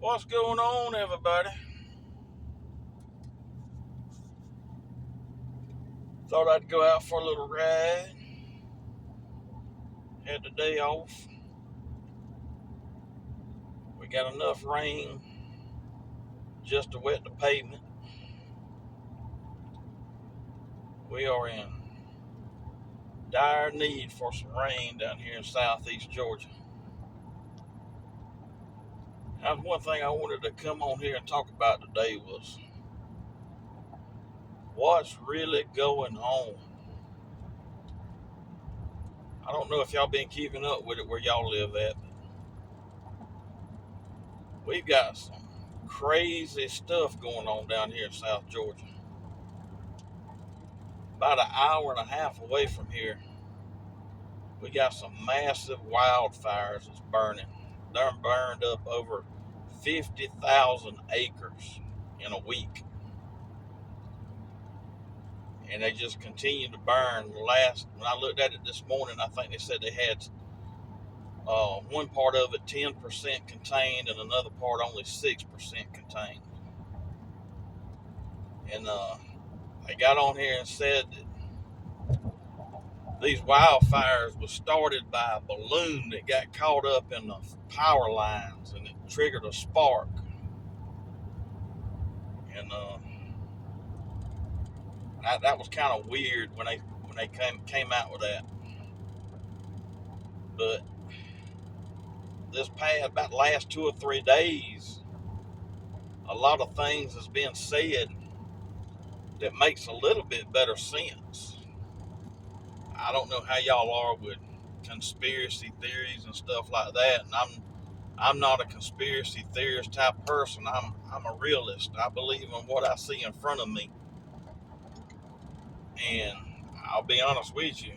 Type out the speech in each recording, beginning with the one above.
What's going on, everybody? Thought I'd go out for a little ride. Had the day off. We got enough rain just to wet the pavement. We are in dire need for some rain down here in southeast Georgia. Now, one thing I wanted to come on here and talk about today was what's really going on. I don't know if y'all been keeping up with it where y'all live at. We've got some crazy stuff going on down here in South Georgia. About an hour and a half away from here, we got some massive wildfires that's burning. They're burned up over 50,000 acres in a week. And they just continue to burn. When I looked at it this morning, I think they said they had one part of it 10% contained and another part only 6% contained. And they got on here and said that these wildfires was started by a balloon that got caught up in the power lines and it triggered a spark. And that was kind of weird when they came out with that. But about the last 2 or 3 days, a lot of things has been said that makes a little bit better sense. I don't know how y'all are with conspiracy theories and stuff like that, and I'm not a conspiracy theorist type person. I'm a realist. I believe in what I see in front of me, and I'll be honest with you.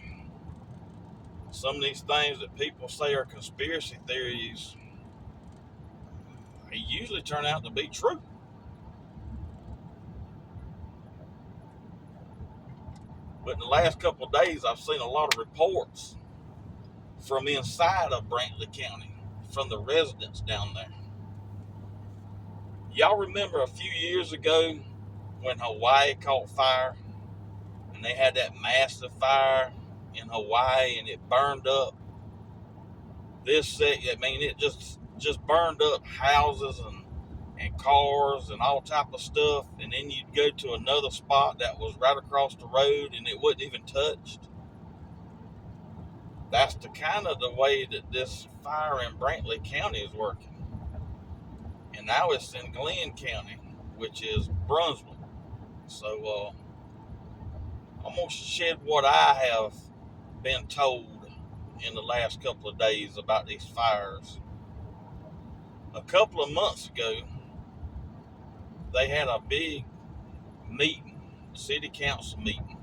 Some of these things that people say are conspiracy theories, they usually turn out to be true. But in the last couple of days, I've seen a lot of reports from inside of Brantley County, from the residents down there. Y'all remember a few years ago when Hawaii caught fire and they had that massive fire in Hawaii and it burned up it just burned up houses and cars and all type of stuff, and then you'd go to another spot that was right across the road and it wasn't even touched. That's the kind of the way that this fire in Brantley County is working. And now it's in Glenn County, which is Brunswick. So I'm going to shed what I have been told in the last couple of days about these fires. A couple of months ago, they had a big meeting, city council meeting,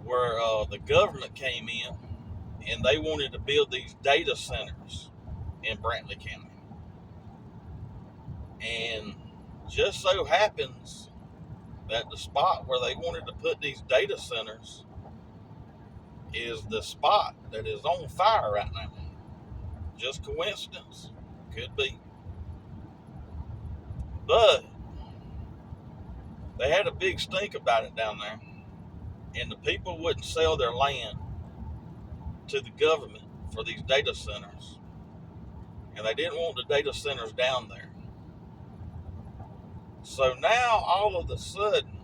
where the government came in and they wanted to build these data centers in Brantley County. And just so happens that the spot where they wanted to put these data centers is the spot that is on fire right now. Just coincidence? Could be. But they had a big stink about it down there, and the people wouldn't sell their land to the government for these data centers, and they didn't want the data centers down there. So now all of a sudden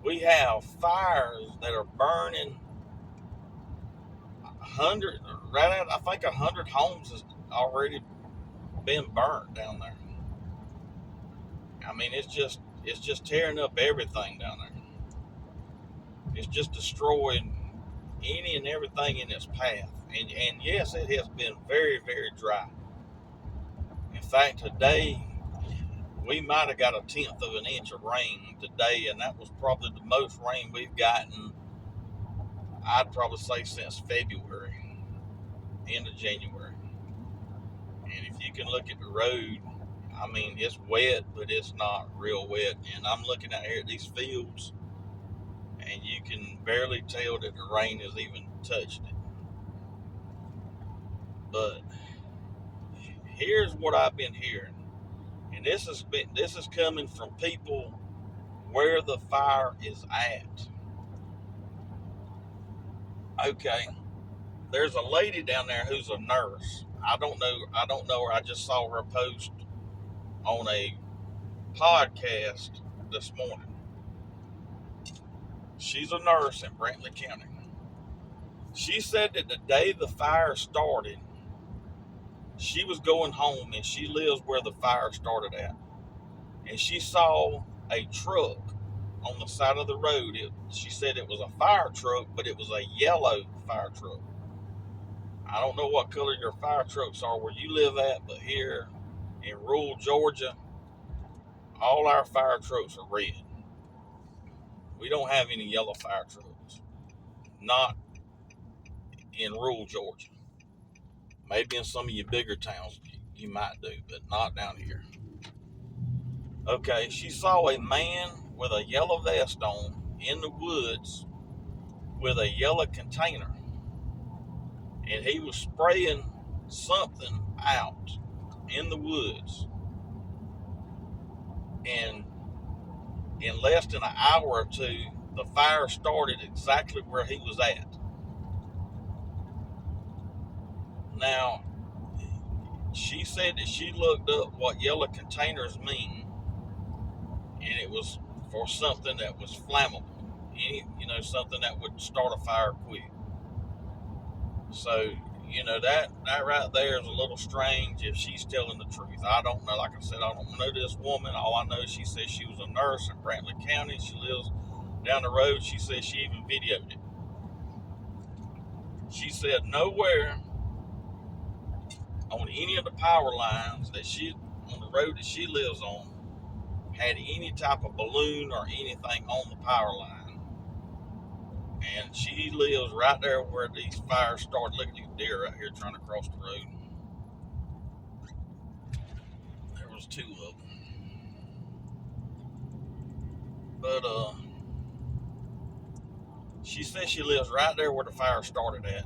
we have fires that are burning 100, I think 100 homes has already been burnt down there. I mean, it's just tearing up everything down there. It's just destroying any and everything in its path. And yes, it has been very, very dry. In fact, today we might have got 1/10 of an inch of rain today, and that was probably the most rain we've gotten, I'd probably say, since February, end of January. And if you can look at the road, I mean, it's wet, but it's not real wet. And I'm looking out here at these fields, and you can barely tell that the rain has even touched it. But here's what I've been hearing, and this is coming from people where the fire is at. Okay, there's a lady down there who's a nurse. I don't know her. I just saw her post on a podcast this morning. She's a nurse in Brantley County. She said that the day the fire started, she was going home, and she lives where the fire started at. And she saw a truck on the side of the road. She said it was a fire truck, but it was a yellow fire truck. I don't know what color your fire trucks are where you live at, but here in rural Georgia, all our fire trucks are red. We don't have any yellow fire trucks. Not in rural Georgia. Maybe in some of your bigger towns you might do, but not down here. Okay, she saw a man with a yellow vest on in the woods with a yellow container, and he was spraying something out in the woods, and in less than an hour or two, the fire started exactly where he was at. Now, she said that she looked up what yellow containers mean, and it was for something that was flammable, something that would start a fire quick. So, that right there is a little strange if she's telling the truth. I don't know. Like I said, I don't know this woman. All I know is she said she was a nurse in Brantley County. She lives down the road. She said she even videoed it. She said nowhere on any of the power lines on the road that she lives on, had any type of balloon or anything on the power line. And she lives right there where these fires started. Look at these deer right here trying to cross the road. There was two of them. But she said she lives right there where the fire started at,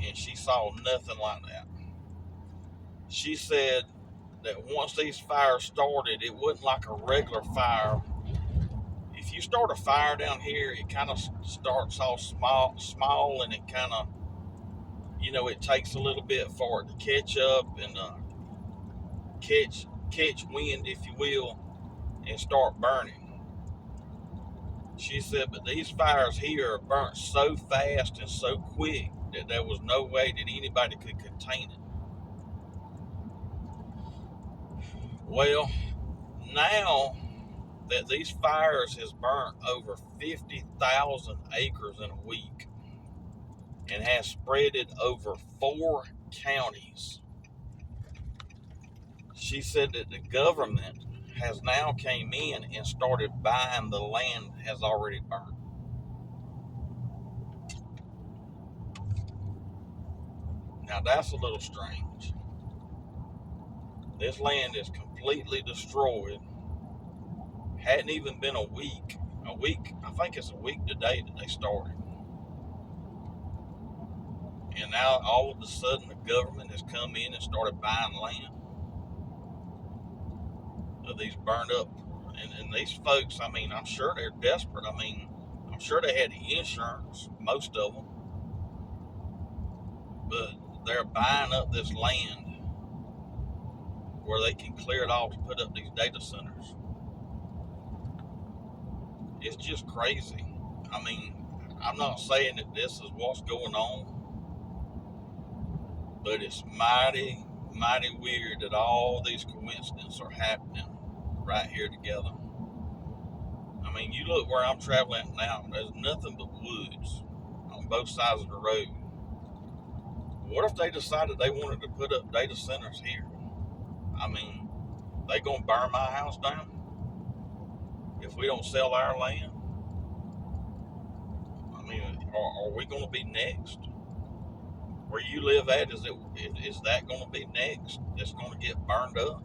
and she saw nothing like that. She said that once these fires started, it wasn't like a regular fire. If you start a fire down here, it kind of starts off small, and it kind of, it takes a little bit for it to catch up and catch wind, if you will, and start burning. She said, but these fires here are burnt so fast and so quick that there was no way that anybody could contain it. Well, now that these fires has burnt over 50,000 acres in a week and has spread it over 4 counties, she said that the government has now came in and started buying the land has already burned. Now that's a little strange. This land is completely destroyed. Hadn't even been a week, I think it's a week today that they started. And now all of a sudden the government has come in and started buying land of these burned up. And these folks, I'm sure they're desperate. I'm sure they had insurance, most of them. But they're buying up this land where they can clear it off to put up these data centers. It's just crazy. I'm not saying that this is what's going on, but it's mighty, mighty weird that all these coincidences are happening right here together. You look where I'm traveling now, there's nothing but woods on both sides of the road. What if they decided they wanted to put up data centers here? They gonna burn my house down if we don't sell our land? Are we gonna be next? Where you live at, is that gonna be next? That's gonna get burned up?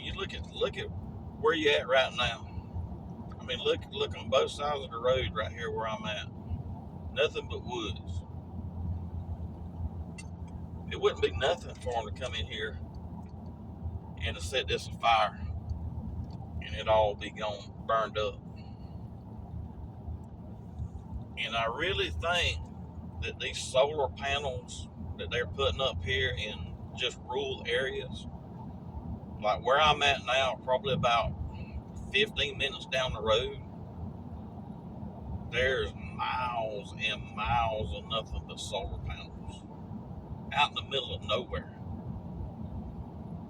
You look at where you at right now. Look on both sides of the road right here where I'm at. Nothing but woods. it wouldn't be nothing for them to come in here and to set this afire and it all be gone, burned up. And I really think that these solar panels that they're putting up here in just rural areas, like where I'm at now, probably about 15 minutes down the road, there's miles and miles of nothing but solar panels out in the middle of nowhere.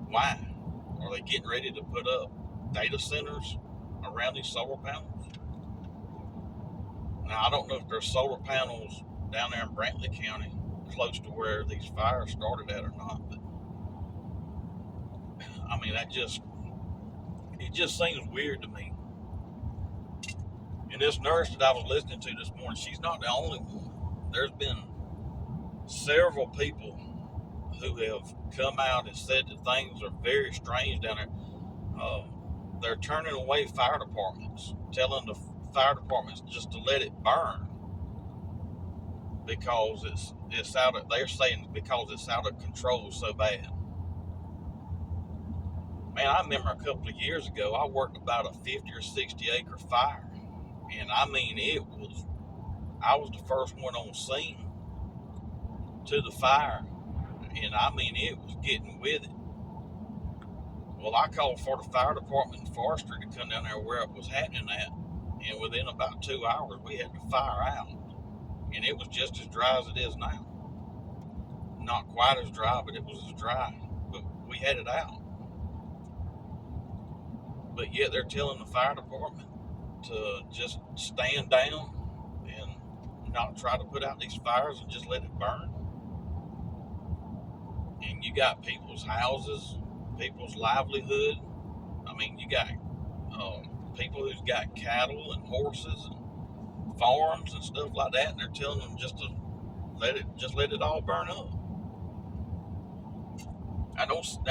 Why? Are they getting ready to put up data centers around these solar panels? Now, I don't know if there's solar panels down there in Brantley County close to where these fires started at or not, but I mean, it just seems weird to me. And this nurse that I was listening to this morning, she's not the only one. There's been several people who have come out and said that things are very strange down there. They're turning away fire departments, telling the fire departments just to let it burn because it's out of, they're saying because it's out of control so bad. Man, I remember a couple of years ago, I worked about a 50 or 60 acre fire. And I mean, I was the first one on scene to the fire. And I mean, it was getting with it. Well, I called for the fire department and forestry to come down there where it was happening at. And within about 2 hours, we had the fire out. And it was just as dry as it is now. Not quite as dry, but it was as dry. But we had it out. But yet they're telling the fire department to just stand down and not try to put out these fires and just let it burn. And you got people's houses, people's livelihood. I mean, you got people who's got cattle and horses and farms and stuff like that, and they're telling them just to let it all burn up. That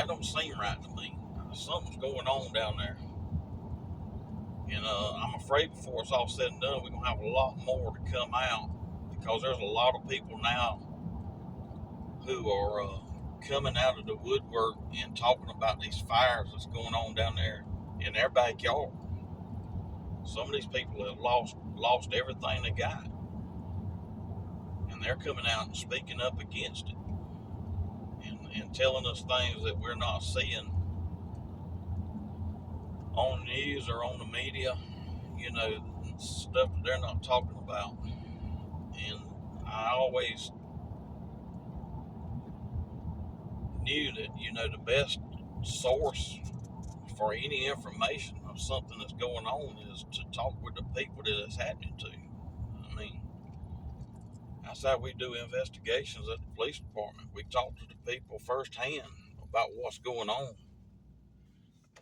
don't seem right to me. Something's going on down there. And I'm afraid before it's all said and done, we're going to have a lot more to come out because there's a lot of people now who are coming out of the woodwork and talking about these fires that's going on down there in their backyard. Some of these people have lost everything they got. And they're coming out and speaking up against it and telling us things that we're not seeing on the news or on the media, stuff that they're not talking about. And I always knew that, the best source for any information of something that's going on is to talk with the people that it's happening to. I mean, that's how we do investigations at the police department. We talk to the people firsthand about what's going on.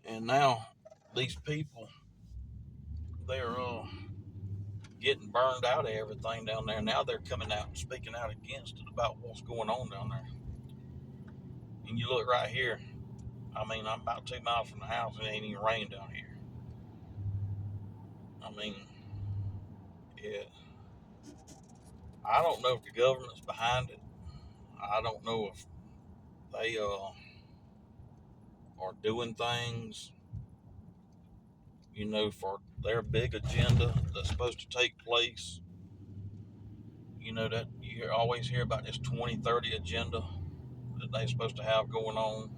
And now these people, they're getting burned out of everything down there. Now they're coming out and speaking out against it about what's going on down there. And you look right here. I mean, I'm about 2 miles from the house and it ain't even rained down here. I mean, yeah. I don't know if the government's behind it. I don't know if they are doing things, for their big agenda that's supposed to take place. That you always hear about this 2030 agenda that they're supposed to have going on.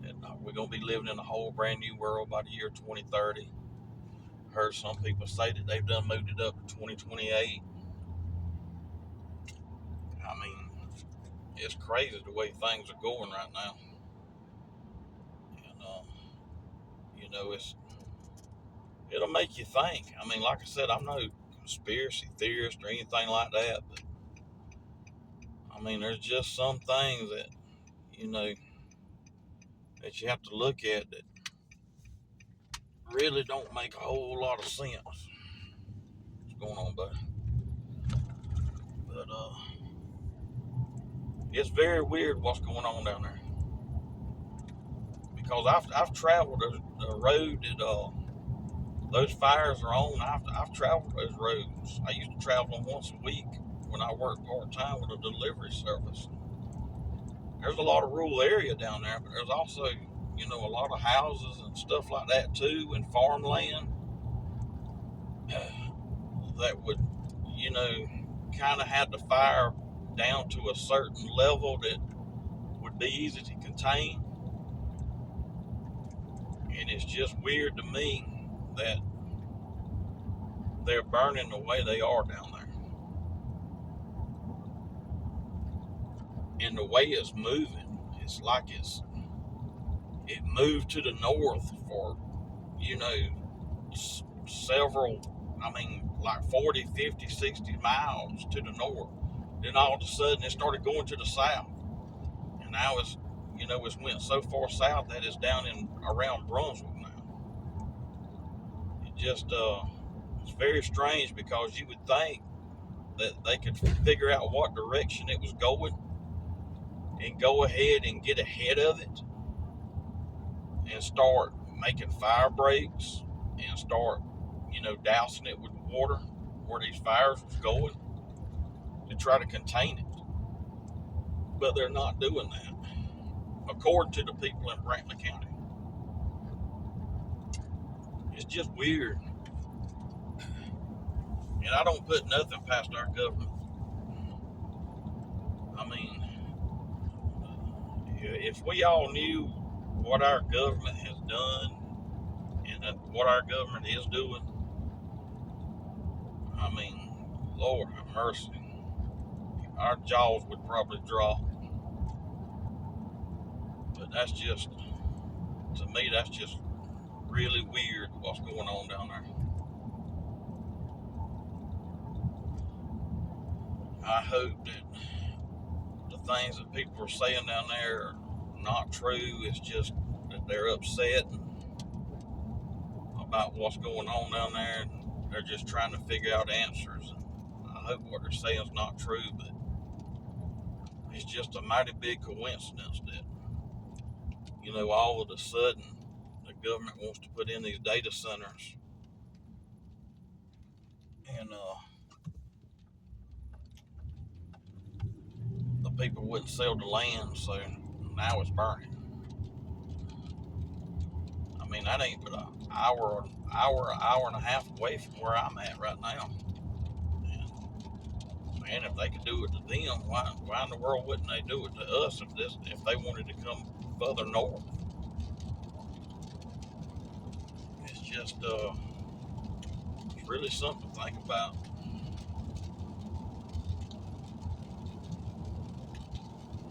And we're going to be living in a whole brand new world by the year 2030. Heard some people say that they've done moved it up to 2028. I mean, it's crazy the way things are going right now. And, it'll make you think. I mean, like I said, I'm no conspiracy theorist or anything like that, but I mean, there's just some things that, that you have to look at that really don't make a whole lot of sense. What's going on, buddy? But, it's very weird what's going on down there. Because I've traveled the road that those fires are on. I've traveled those roads. I used to travel them once a week when I worked part-time with a delivery service. there's a lot of rural area down there, but there's also, a lot of houses and stuff like that too, and farmland that would, kind of have the fire down to a certain level that would be easy to contain. And it's just weird to me that they're burning the way they are down there. And the way it's moving, it's like it moved to the north for, several, like 40, 50, 60 miles to the north. Then all of a sudden it started going to the south. And now it's went so far south that it's down in around Brunswick now. It just, it's very strange, because you would think that they could figure out what direction it was going and go ahead and get ahead of it and start making fire breaks and start, dousing it with water where these fires was going to try to contain it. But they're not doing that, according to the people in Franklin County. It's just weird. And I don't put nothing past our government. If we all knew what our government has done and what our government is doing, Lord have mercy, our jaws would probably drop. But that's just, to me, that's just really weird what's going on down there. I hope that the things that people are saying down there are not true. It's just that they're upset about what's going on down there, and they're just trying to figure out answers. And I hope what they're saying is not true, but it's just a mighty big coincidence that, all of a sudden the government wants to put in these data centers, and the people wouldn't sell the land, so now it's burning. That ain't but an hour and a half away from where I'm at right now. And if they could do it to them, why in the world wouldn't they do it to us if they wanted to come further north? It's just it's really something to think about.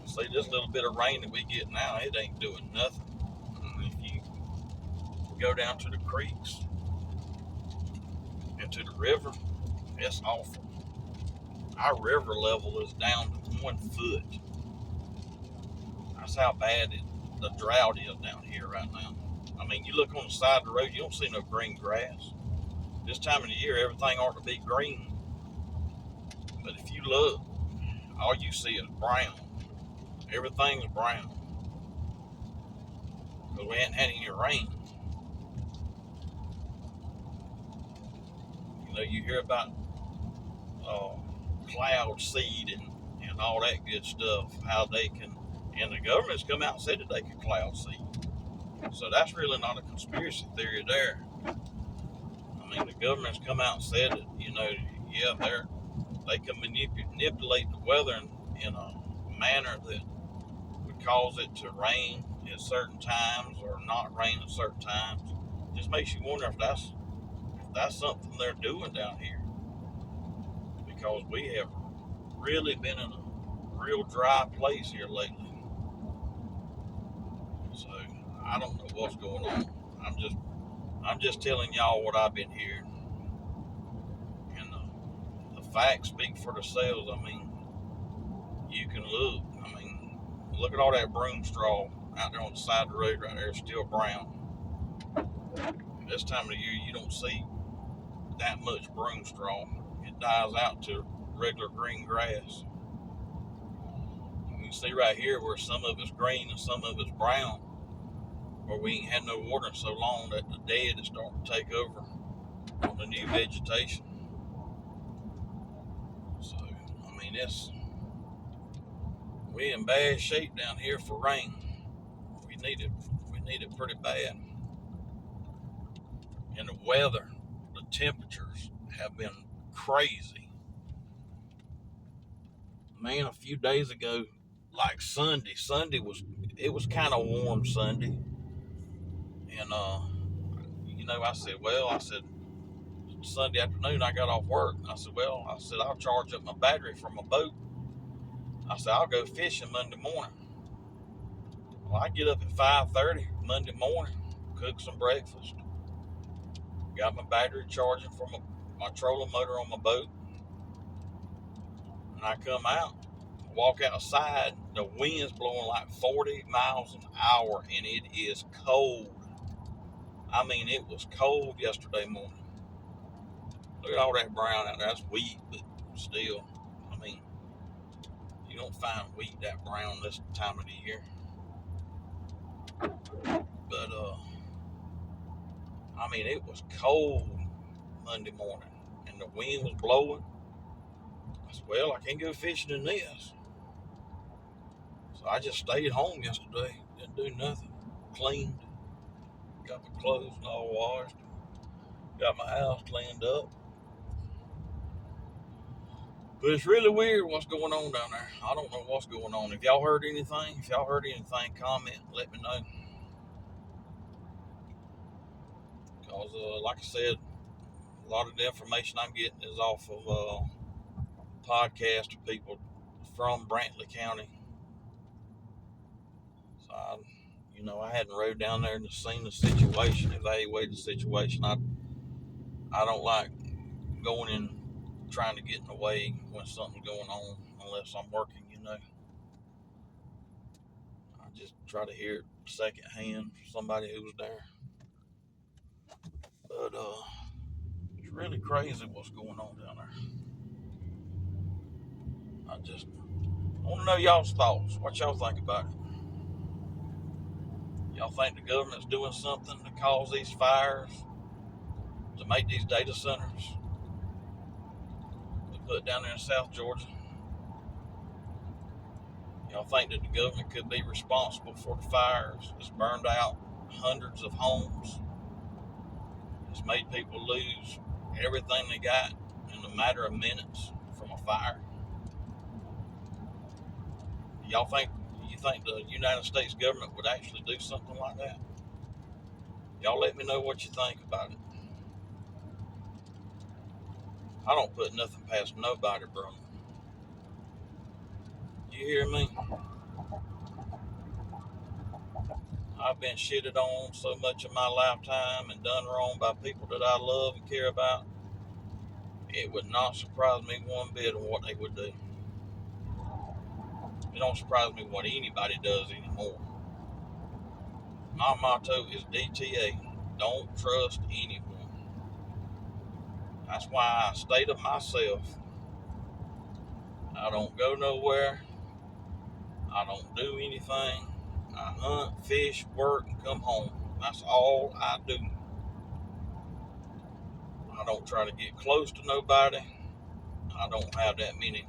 See, this little bit of rain that we get now, it ain't doing nothing. If you go down to the creeks and to the river, it's awful. Our river level is down to 1 foot. That's how bad the drought is down here right now. You look on the side of the road, you don't see no green grass. This time of the year, everything ought to be green. But if you look, all you see is brown. Everything's brown. Because we hadn't had any rain. You hear about cloud seed and all that good stuff, how they can, and the government's come out and said that they can cloud seed. So that's really not a conspiracy theory there. The government's come out and said that, they can manipulate the weather in a manner that would cause it to rain at certain times or not rain at certain times. Just makes you wonder if that's something they're doing down here, because we have really been in a real dry place here lately. So I don't know what's going on. I'm just telling y'all what I've been hearing, and the facts speak for themselves. You can look. Look at all that broom straw out there on the side of the road right there, still brown. This time of the year, you don't see that much broom straw. It dies out to regular green grass. You can see right here where some of it's green and some of it's brown, where we ain't had no water in so long that the dead is starting to take over on the new vegetation. So, We in bad shape down here for rain. We need it pretty bad. And the weather, the temperatures have been crazy. Man, a few days ago, like Sunday was kind of warm Sunday. And I said Sunday afternoon I got off work. I said I'll charge up my battery from my boat. I said I'll go fishing Monday morning. Well, I get up at 5:30 Monday morning, cook some breakfast, got my battery charging from my trolling motor on my boat, and I come out, walk outside. The wind's blowing like 40 miles an hour, and it is cold. I mean, it was cold yesterday morning. Look at all that brown out there. That's wheat, but still, I mean, you don't find wheat that brown this time of the year. But I mean, it was cold Monday morning, and the wind was blowing. I said, well, I can't go fishing in this. So I just stayed home yesterday, didn't do nothing. Cleaned, got my clothes and all washed, got my house cleaned up. But it's really weird what's going on down there. I don't know what's going on. If y'all heard anything, comment, let me know. Because, like I said, a lot of the information I'm getting is off of podcast of people from Brantley County. So, I hadn't rode down there and seen the situation, evaluated the situation. I don't like going in, trying to get in the way when something's going on, unless I'm working, I just try to hear it secondhand from somebody who was there. But it's really crazy what's going on down there. I just want to know y'all's thoughts. What y'all think about it? Y'all think the government's doing something to cause these fires, to make these data centers to put down there in South Georgia? Y'all think that the government could be responsible for the fires that's burned out hundreds of homes? It's made people lose everything they got in a matter of minutes from a fire. You think the United States government would actually do something like that? Y'all let me know what you think about it. I don't put nothing past nobody, bro. You hear me? I've been shitted on so much of my lifetime and done wrong by people that I love and care about. It would not surprise me one bit of what they would do. It don't surprise me what anybody does anymore. My motto is DTA. Don't trust anyone. That's why I stay to myself. I don't go nowhere. I don't do anything. I hunt, fish, work, and come home. That's all I do. I don't try to get close to nobody. I don't have that many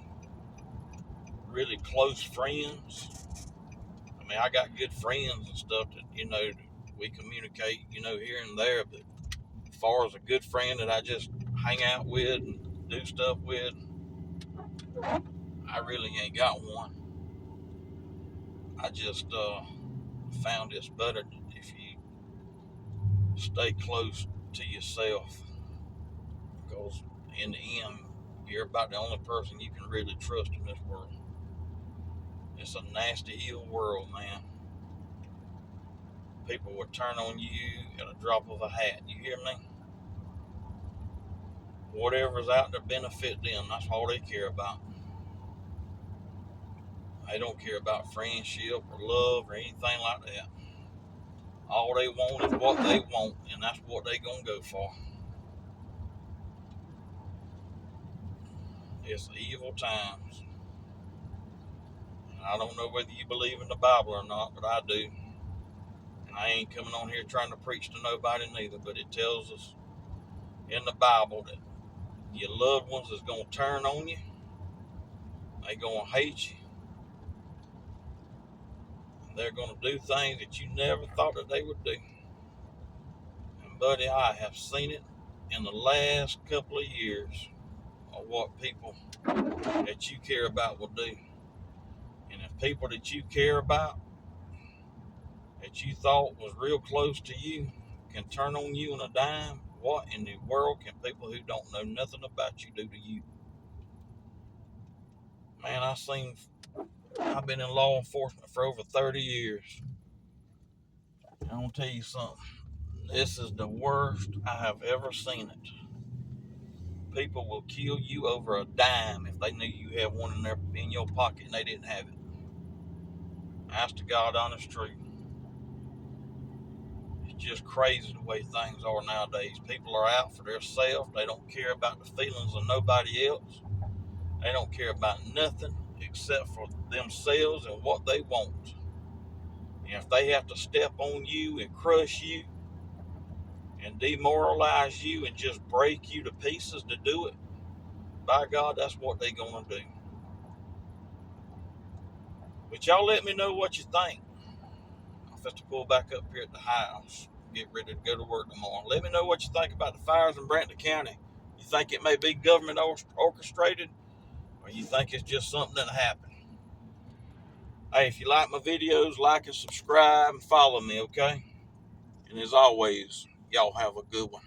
really close friends. I mean, I got good friends and stuff that, we communicate, here and there. But as far as a good friend that I just hang out with and do stuff with, I really ain't got one. I just found it's better if you stay close to yourself, because in the end, you're about the only person you can really trust in this world. It's a nasty, evil world, man. People would turn on you at a drop of a hat. You hear me? Whatever's out to benefit them, that's all they care about. They don't care about friendship or love or anything like that. All they want is what they want, and that's what they gonna go for. It's evil times. I don't know whether you believe in the Bible or not, but I do. And I ain't coming on here trying to preach to nobody neither, but it tells us in the Bible that your loved ones is going to turn on you. They going to hate you. They're going to do things that you never thought that they would do. And buddy, I have seen it in the last couple of years of what people that you care about will do. And if people that you care about, that you thought was real close to you, can turn on you on a dime, what in the world can people who don't know nothing about you do to you? Man, I've been in law enforcement for over 30 years. I'm going to tell you something. This is the worst I have ever seen it. People will kill you over a dime if they knew you had one in your pocket and they didn't have it. That's the God honest truth. It's just crazy the way things are nowadays. People are out for themselves. They don't care about the feelings of nobody else. They don't care about nothing except for themselves and what they want. And if they have to step on you and crush you and demoralize you and just break you to pieces to do it, by God, that's what they're going to do. But y'all let me know what you think. I'm supposed to pull back up here at the house, get ready to go to work tomorrow. Let me know what you think about the fires in Brantley County. You think it may be government orchestrated, or you think it's just something that happened? Hey, if you like my videos, like and subscribe and follow me, okay? And as always, y'all have a good one.